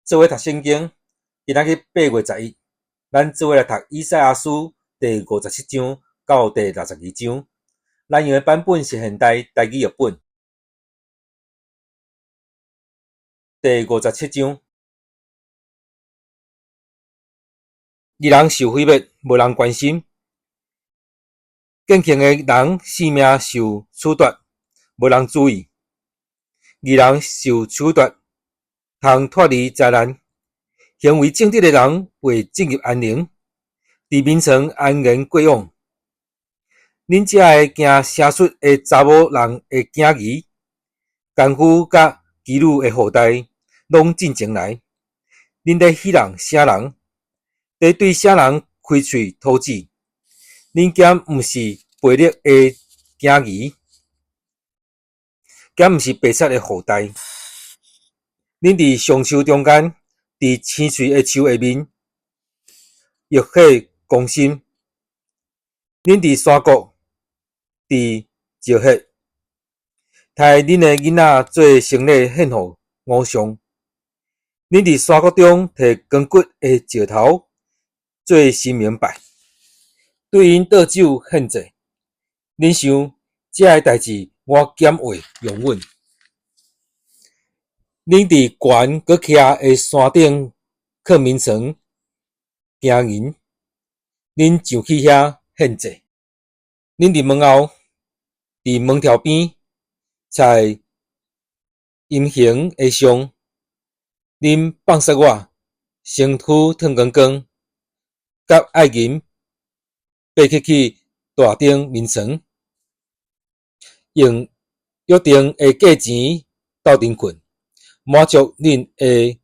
做伙读圣经，今仔日8月11，咱做伙来读以赛亚书第57章到第62章。咱用的版本是现代台语译本。第57章，义人受毁灭，无人关心；健强的人性命受褫夺，无人注意。义人受处决，通脱离灾难。行为正直的人会进入安宁，伫眠床安然过往。恁遮个惊社畜的查某人的囝儿，奸夫甲妓女的后代，拢进前来。恁咧戏人啥人？在对啥人开喙吐舌？恁兼毋是卑劣的囝儿，兼毋是白贼的后代。恁伫上树中间，伫青翠的树下面，浴火攻心。恁伫山谷，伫石穴，杀恁的囡仔做生礼献互偶像。恁伫山谷中摕光骨的石头做神明拜，对因倒酒献祭。恁想这个代志，我减话容允。恁伫悬阁徛的山顶靠眠床行吟，恁上去遐献祭。恁伫门后，伫门条边采阴形的相，恁放杀我，身躯烫光光，甲爱银爬去大顶眠床，用约定的价钱斗阵困，满足恁的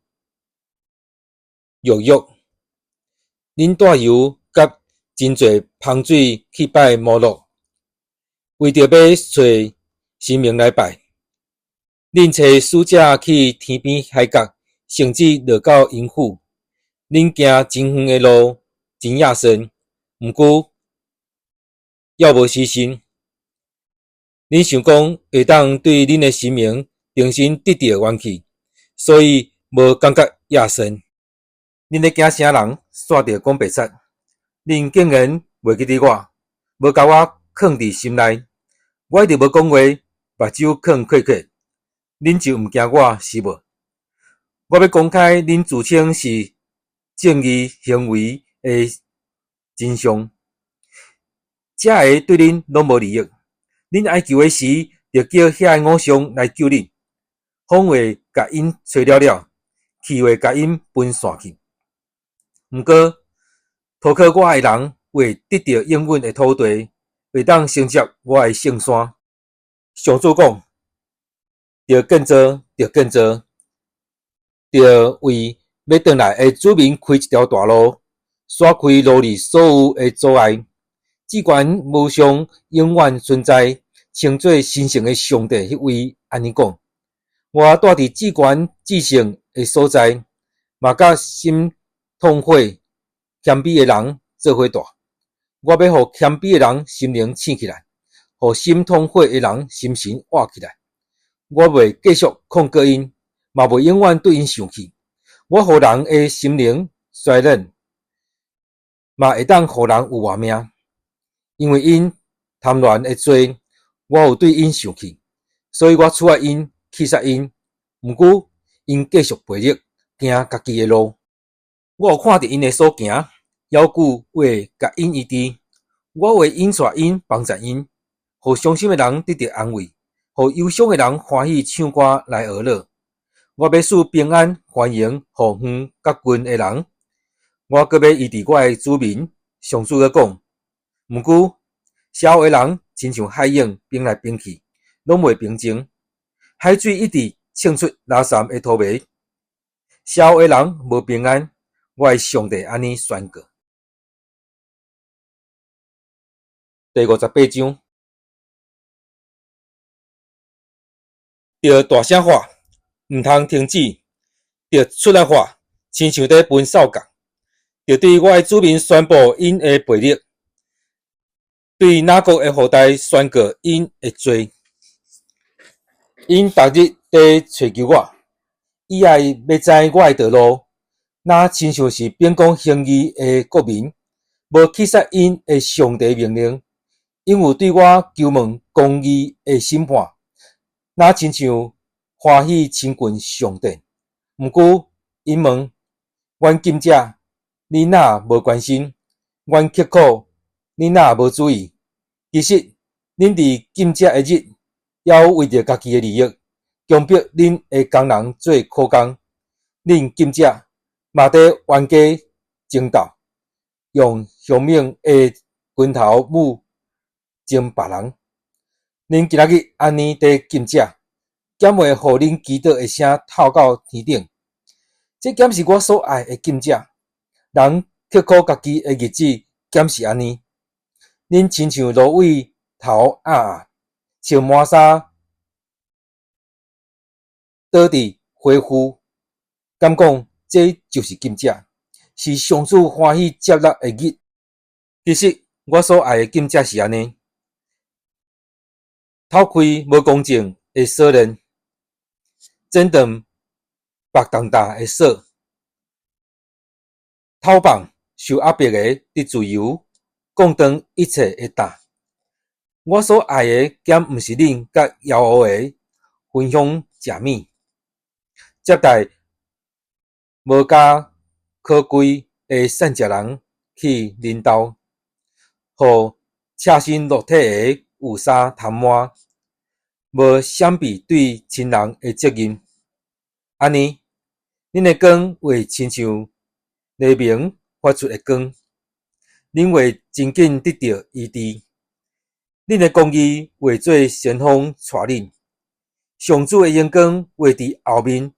欲欲。恁带油甲真侪香水去拜摩洛，为着要找神明来拜。恁找使者去天边海角，甚至落到阴府。恁行真远的路，真野深，毋过要无死心。恁想讲会当对恁的神明重新得到元气，所以无感觉野深。恁咧惊啥人？煞着讲白贼。恁竟然袂记得我，无甲我藏伫心内。我一直无讲话，目睭藏缺缺，恁就毋惊我是无？我要公开恁自称是正义行为的真相，这个对恁拢无利益。恁爱求的时，就叫遐个偶像来救恁，谎话甲因吹了了，气话甲因分散去。毋过，投靠我的人会得到永远的土地，会当承接我的圣山。上主讲，着建造，着建造，着为要转来的子民开一条大路，刷开路里所有的阻碍。只管无上永远存在，称作神圣的上帝迄位安尼讲。我住伫至悬至圣的所在，嘛甲心痛悔谦卑的人做伙大。我要互谦卑的人心灵醒起来，互心痛悔的人心神活起来。我袂继续控告因，嘛袂永远对因生气。我互人的心灵衰冷，嘛会当互人有活命。因为因贪婪的罪，我有对因生气，所以我处罚因，气杀因。毋过因继续悖逆，行家己的路。我有看到因的所行，要求为甲因医治。我会引带因，帮助因，互伤心的人得到安慰，互忧伤的人欢喜唱歌来娱乐。我要使平安、欢迎、互远甲近的人。我阁要医治我的子民。上主讲，毋过社会的人亲像海涌冰来冰去，拢袂平静。海水一直冲出垃圾的土味。社会的人无平安。我的上帝安尼宣告。第58章，着大声喊，毋通停止；着出来喊，亲像在分扫角；着对我的子民宣布因的悖逆，对哪国的后代宣告因的罪。因逐日在找求我，以后要知我的道路，若亲像是秉公行义的国民，无去杀因的上帝命令，因有对我求问公义的审判，若亲像欢喜亲近上帝。毋过，因问阮禁者，你若无关心；阮刻苦，你若无注意。其实，恁伫禁者的日，要为着家己的利益，强迫恁的工人做苦工。恁禁者嘛得冤家争斗，用凶猛的拳头母争别人。恁今仔日安尼伫禁者，减会互恁祈祷的声透到天顶。这减是我所爱的禁者。人刻苦家己的日子，减是安尼。恁亲像芦苇头暗，穿满衫，倒伫花枯。敢讲这就是禁者，是上主欢喜接纳的日。其实我所爱的禁者是安尼，偷开无公正的锁链，整顿白当大的锁，偷放受压迫的得自由，讲断一切的担。我所爱的，减毋是恁甲骄傲的分享食物，接待无加可贵的善食人去领导，互赤身裸体的有衫通满，无闪避对亲人的责任。安尼，恁的光会亲像黎明发出的光，恁会真紧得到医治。恁的公义会做先锋带恁，上主的阳光会伫后面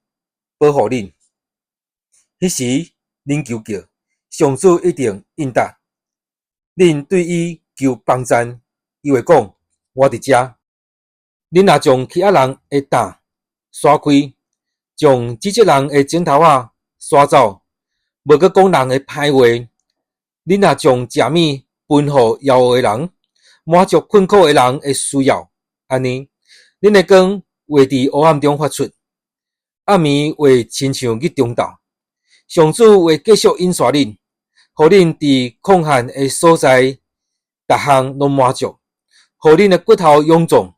保护恁。迄时恁求叫，上主一定应答。恁对伊求帮赞，伊会讲：我伫遮。恁若将欺压人的胆刷开，将指责人的枕头仔刷走，无搁讲人的歹话，恁若将食物分互枵饿的人，满足困苦的人的需要，安尼，恁的光会伫黑暗中发出，暗暝会亲像日中昼。上主会继续引刷恁，互恁伫空闲的所在，逐项拢满足，互恁的骨头勇壮。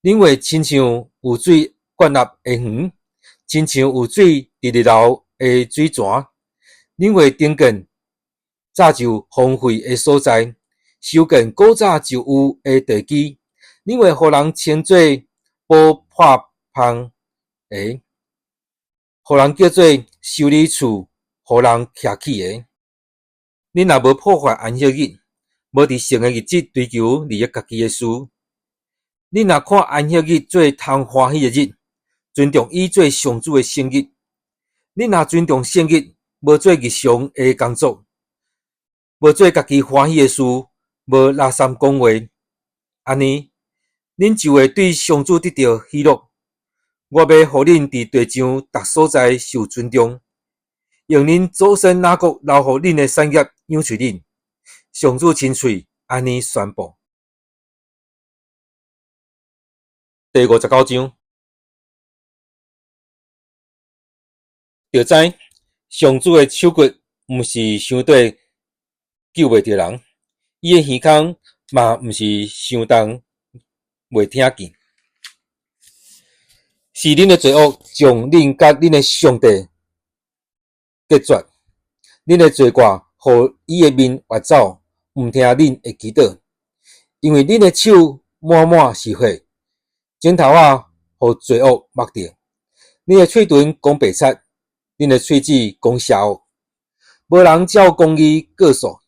恁会亲像有水灌入的园，亲像有水伫日流的水泉。恁会顶近早就荒废的所在，修建古早就有的地基。恁会互人称作保破芳的，互人叫做修理厝，互人徛起的。恁若无破坏安息日，无伫神的日子追求利益家己的事，恁若看安息日做通欢喜的日，尊重伊做上主的圣日。恁若尊重圣日，无做日常的工作，无做家己欢喜的事，无拉三讲话，安尼，恁就会对上主得到喜乐。我要互恁伫地上逐所在受尊重，用恁祖先哪国留互恁的产业养出恁。上主亲嘴安尼宣布。第59章，就知上主的手骨毋是伤短救袂着人，伊的耳孔嘛毋是伤重袂听见。是恁的罪恶将恁甲恁的上帝隔绝，恁的罪过互伊的面越走，毋听恁的祈祷，因为恁的手满满是血，枕头仔互罪恶抹掉。恁的喙唇讲白贼，恁的喙齿讲邪恶。无人照公义告诉，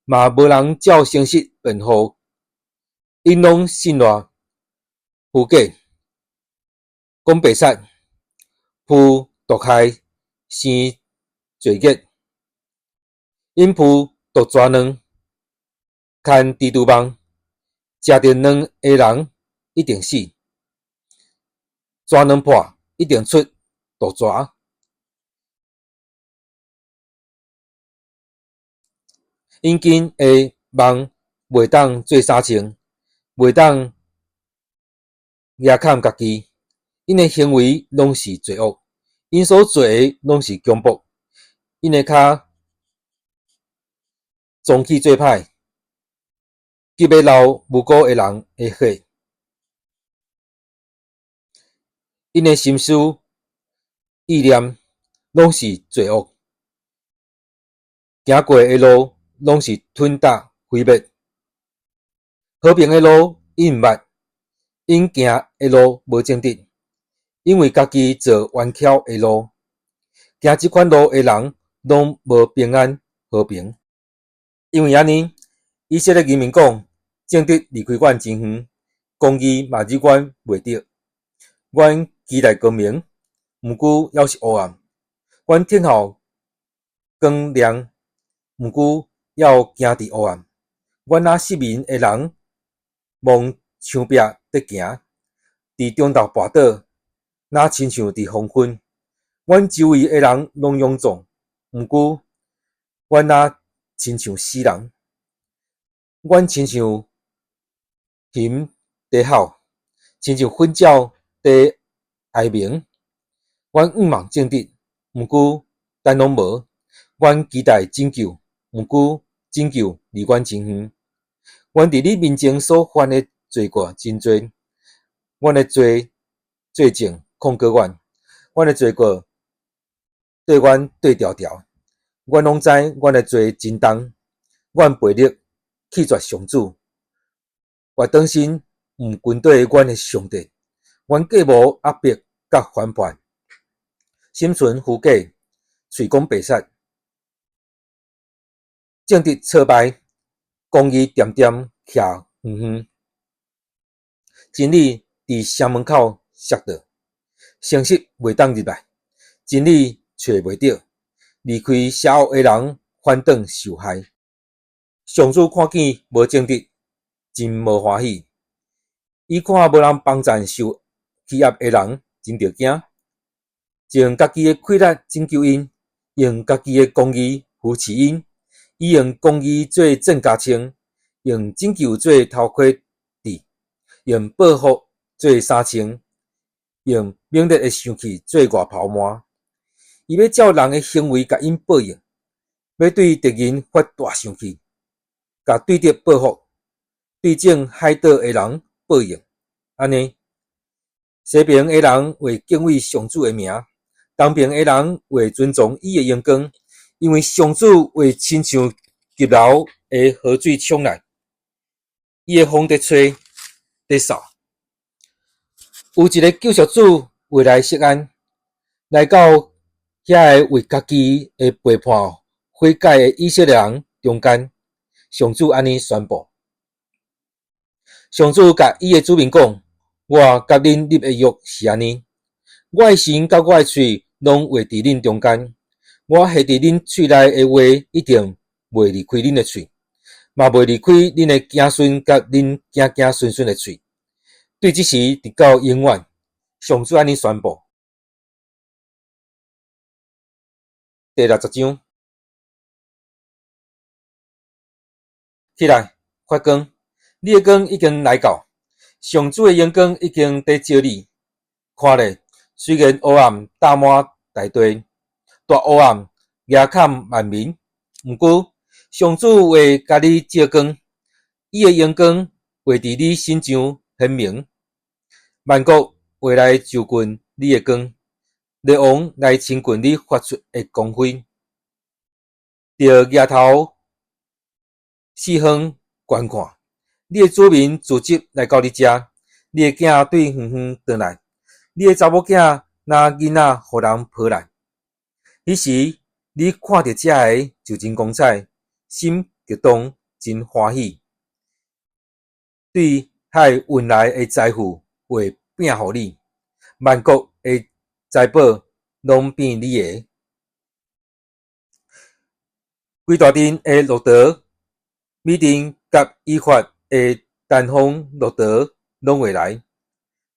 嘛无人照诚实辩护，因拢信赖虚假，讲白贼，负毒害，生罪孽，因负毒蛇卵，牵蜘蛛网，食着卵的人一定死。蛇卵破一定出毒蛇。因今的梦袂当做三穿，袂当压砍家己，因的行为拢是罪恶，因所做的拢是强迫，因的脚脏气做歹，急要流无辜的人的血，因的心思意念拢是罪恶，行过的路拢是吞踏毁灭，和平的路因毋捌，因行的路无正直，因为家己做弯巧的路，行即款路的人拢无平安和平。因为安尼，以色列人民讲，正直离开阮真远，公义嘛离阮袂得。阮期待光明，毋久还是黑暗；阮听候光亮，毋久还行伫黑暗。阮若失明的人，望墙壁在行，伫中昼跋倒，若亲像伫黄昏。阮周围的人拢勇壮，毋久阮若亲像死人。阮亲像熊在吼，亲像粉鸟在哀鸣。阮仰望正直，毋久但拢无。阮期待拯救，毋久拯救离阮真远。阮伫你面前所犯的罪过真多，阮的罪证控告阮，阮的罪过对阮对条条。阮拢知阮的罪真重，阮背逆弃绝上主，我当心毋军队阮的上帝，阮计无压迫甲反叛，心存虚假，喙讲白杀，正直挫败，公义点点徛远远，真理伫城门口摔倒，诚实袂当入来，真理找袂到，离开邪恶的人反倒受害。上主看见无正直，真无欢喜；伊看无人帮赞受欺压的人，真着惊。用家己的气力拯救因，用家己的公义扶持因。伊用公义做正加称，用拯救做头盔戴，用报复做衫穿，用猛烈的生气做外袍换。伊要照人的行为甲因报应，要对敌人发大生气。甲对敌报复，对正害倒的人报应。安尼，西边的人会敬畏上主的名，东边的人会尊重伊的阳光，因为上主会亲像急流的河水冲来，伊的风在吹，在扫。有一个救赎主会来释安，来到遐个为家己的背叛悔改的以色列人中间。上主安尼宣布，上主甲伊的子民讲：我甲恁立的约是安尼，我的心甲我的喙拢会伫恁中间，我下伫恁喙内的话一定袂离开恁的喙，嘛袂离开恁的子孙甲恁子子孙孙的喙，对即时直到永远。上主安尼宣布。第60章。起来，发光！你的光已经来到，上主的阳光已经在照你。看咧，虽然黑暗打满大地，大黑暗压砍万民，毋过上主会甲你照光，伊的阳光会伫你身上显明。万国会来就近你的光，列王来亲近你发出的光辉。着额头四方观看，你的子民自集来到你遮，你的囝对远远转来，你的查某囝拿囡仔互人抱来。彼时你看到遮个就真光彩，心激动，真欢喜。对海运来的财富会变互你，万国的财宝拢变你的。规大阵的骆驼、米丁甲以法的单方骆驼拢会来，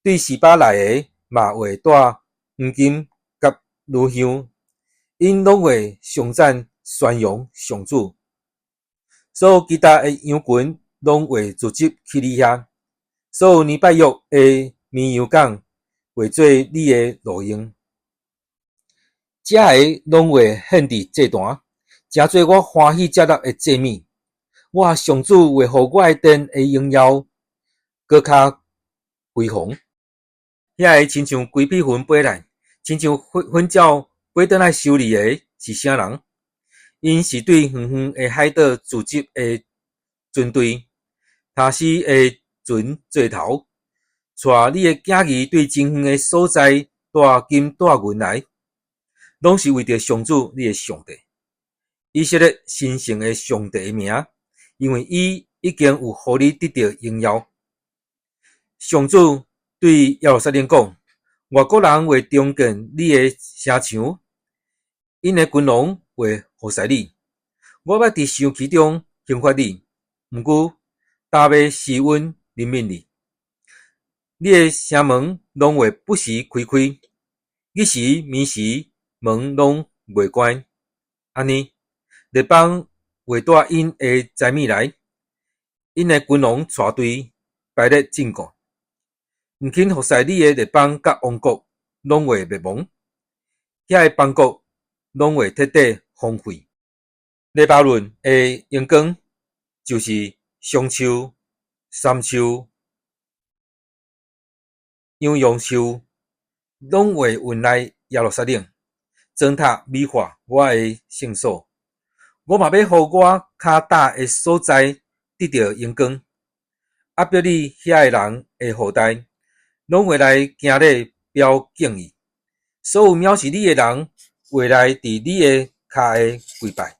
对示巴来的嘛会带黄金甲乳香，因拢会上赞宣扬上主。所有其他的羊群拢会聚集去你遐，所有年拜约的绵羊港会做你的路用。遮个拢会献伫祭坛，诚做我欢喜接纳的祭物。我上主为互我的殿的荣耀搁较辉煌。遐个亲像规匹云飞来，亲像粉鸟飞倒来修理的是啥人？因是对远远的海岛组织的军队，塔斯的船做头，带你的囝儿对真远的所在带金带银来，拢是为着上主你的上帝，以色列神圣的上帝的名，因为伊已经有互你得到荣耀。上主对耶路撒冷讲：外国人会忠敬你的城墙，因的君王会服侍你。我要伫城其中刑罚你，毋过大马施恩怜悯你。你的城门拢会不时开开，日时暝时门拢袂关。安尼，列邦会带因的财物来，因的君王带队排列进贡。毋肯服侍你的列邦甲王国拢会灭亡，遐个邦国拢会彻底荒废。黎巴嫩的阳光就是香树、杉树、羊杨树，拢会运来耶路撒冷，装塔美化我的圣所。我嘛要互我骹踏的所在得到阳光，压迫你遐个人的后代，拢会来行礼表敬意。所有藐视你的人，会来伫你的骹下跪拜。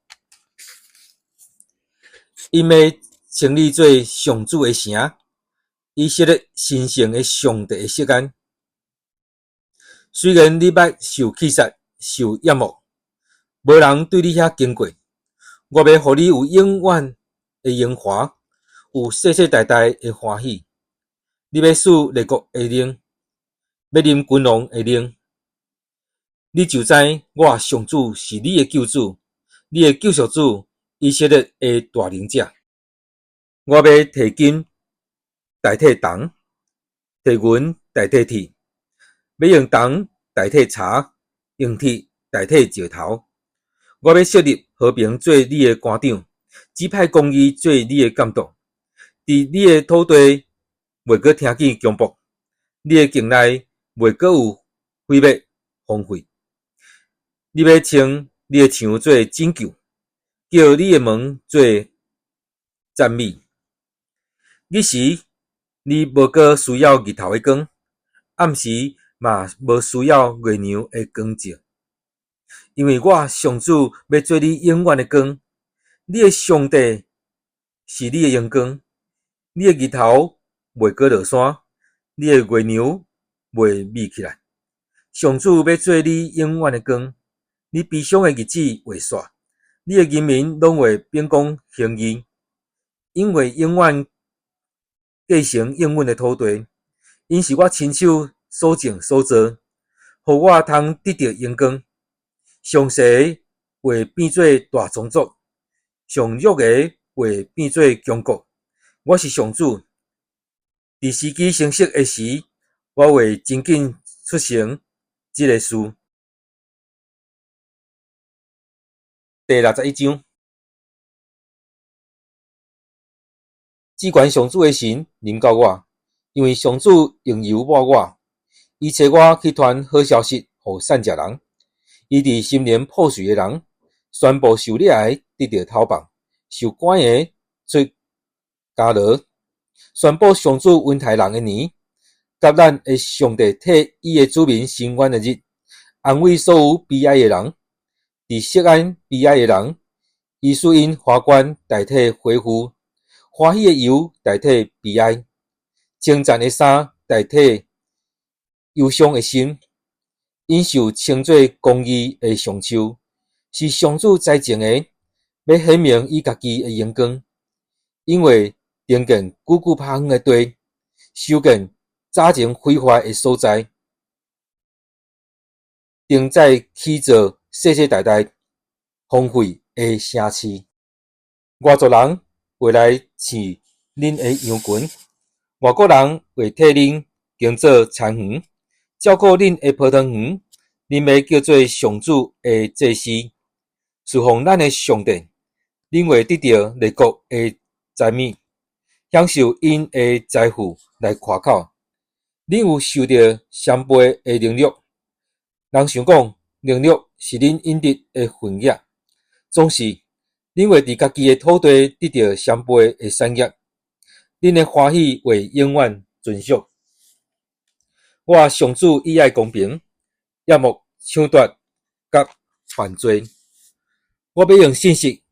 因要称你做上主的城，以色列神圣的上帝的圣安。虽然你捌受气杀、受淹没，无人对你遐经过，我要互你有永远的荣华，有世世代代的欢喜。你要使列国会灵，要啉君王会灵。你就知我上主是你的救主，你的救赎主，以色列的大能者。我要摕金代替铜，摕银代替铁，要用铜代替茶，用铁代替石头。我要设立和平做你的官长，指派公义做你的监督。伫你的土地袂阁听见强暴，你的境内袂阁有毁灭荒废。你要称你的墙做拯救，叫你的门做赞美。日时你无阁需要日头的光，暗时嘛无需要月亮的光照，因为我上主要做你永远的光。你的上帝是你的阳光，你的日头袂阁落山，你的月亮袂眯起来。上主要做你永远的光。你悲伤的日子会煞，你的人民拢会秉公行义，因为永远继承应允的土地，因是我亲手所种所造，互我通得到阳光。上西会变做大宗族，上弱的会变做强国。我是上主，伫时机成熟的时，我会真紧出成这个事。第61章，只管上主的神临到我，因为上主用油抹我，伊找我去传好消息予善食人。伊伫心灵破碎的人，宣布受掠的得到逃放，受关的出家牢，宣布上主恩待人的年，甲咱的上帝替伊的子民伸冤的日，安慰所有悲哀的人。伫锡安悲哀的人，伊使因花冠代替恢复，欢喜的油代替悲哀，称赞的衫代替忧伤的心。因受称作公义的上树，是上主栽种的，要显明伊家己的阳光。因为定见久久拍远的地，修建早前毁坏的所在，定再起造世世代代荒废的城市。外族人会来饲恁的羊群，外国人会替恁耕作田园，照顾恁的葡萄园，恁要叫做上主的祭司，侍奉咱的上帝，恁会得到列国的赞美，享受因的财富来夸口。恁有受到双倍的能力，人想讲能力是恁应得的份额，总是恁会伫家己的土地得到双倍的产业，恁的欢喜会永远存续。我上主以爱公平，也莫抢夺甲犯罪。我要用信息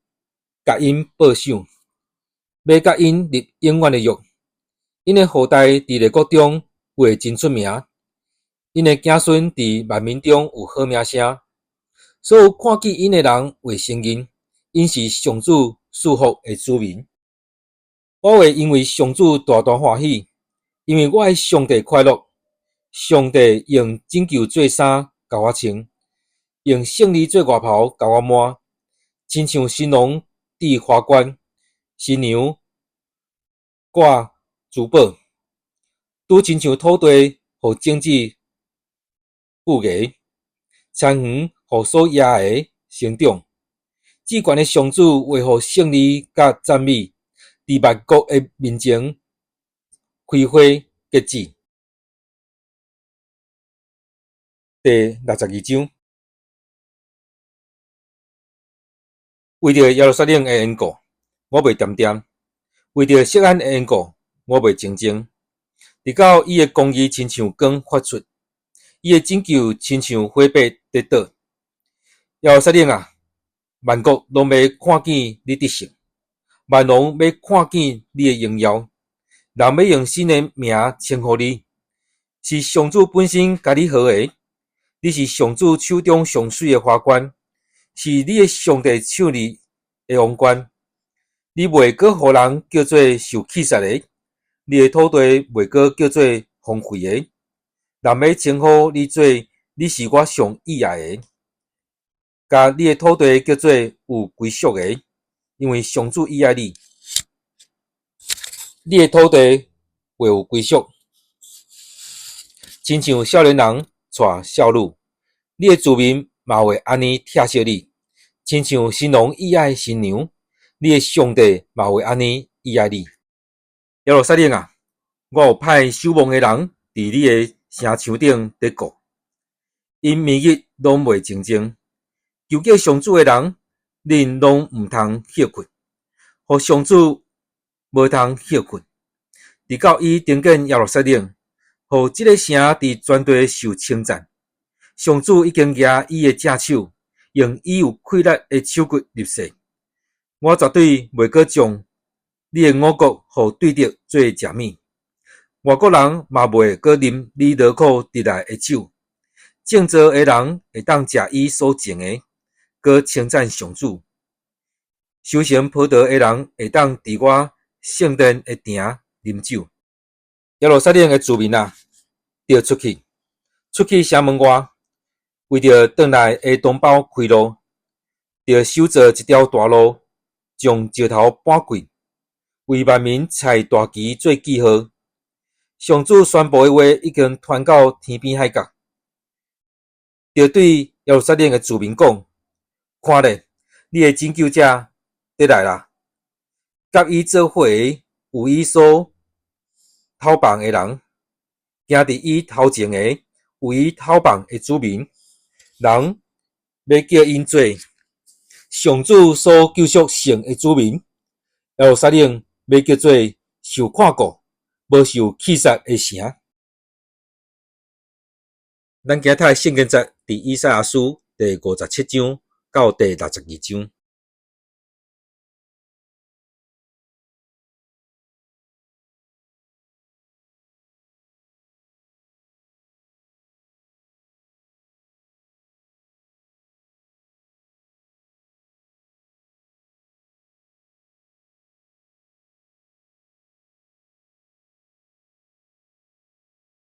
甲因报赏，要甲因立永远的约。因的后代伫列国中会真出名，因的子孙伫万民中有好名声。所有看见因的人会承认，因是上主赐福的子民。我会因为上主大大欢喜，因为我的上帝快乐。上帝用拯救做衫甲我穿，用胜利做外袍甲我抹，亲像新郎戴花冠，新娘挂珠宝，拄亲像土地互种子富裕，田园互所野的生长。至悬的上主为互胜利甲赞美，伫万国的面前开花结籽。第62章，为着耶路撒冷的缘故，我袂点点；为着锡安的缘故，我袂静静。直到伊的公义亲像光发出，伊的拯救亲像火把跌倒。耶路撒冷啊，万国拢要看见你得胜，万王要看见你的荣耀，人要用新的名称呼你，是上主本身甲你好的。你是上主手中上水的花冠，是你的上帝手里的王冠。你袂阁互人叫做受气杀的，你的土地袂阁叫做荒废的。人要称呼你做你是我上喜爱的，甲你的土地叫做有归属的，因为上主喜爱你。你的土地会有归属，亲像少年人带少女，你的子民嘛会安尼疼惜你，亲像新郎喜爱新娘，你的上帝嘛会安尼喜爱你。耶路撒冷啊，我有派守望的人伫你的城墙顶伫顾，因暝日拢袂静静。求叫上主的人，恁拢毋通歇困，互上主无通歇困，直到伊重建耶路撒冷，互这个城伫全地受称赞。上主已经举伊的正手，用伊有气力的手骨立誓。我绝对袂阁将你的五国互对敌做食物，外国人嘛袂阁啉你劳苦得来的酒。正直的人会当食伊所种的，阁称赞上主。修行普道的人会当伫我圣殿的埕啉酒。耶路撒冷的居民啊，要出去城门外，为着转来的同胞开路，要修造一条大路，将石头搬开，为万民踩大旗做记号。上主宣布的话已经传到天边海角，要对耶路撒冷的居民讲：看咧，你的拯救者得来啦！甲伊做伙有伊所讨棒的人，行伫伊头前的有伊讨棒的子民。人要叫因做上主所救赎圣的子民，耶路撒冷要叫做受看顾、无受气杀的城。咱今仔日圣经节伫以赛亚书第57章到第62章。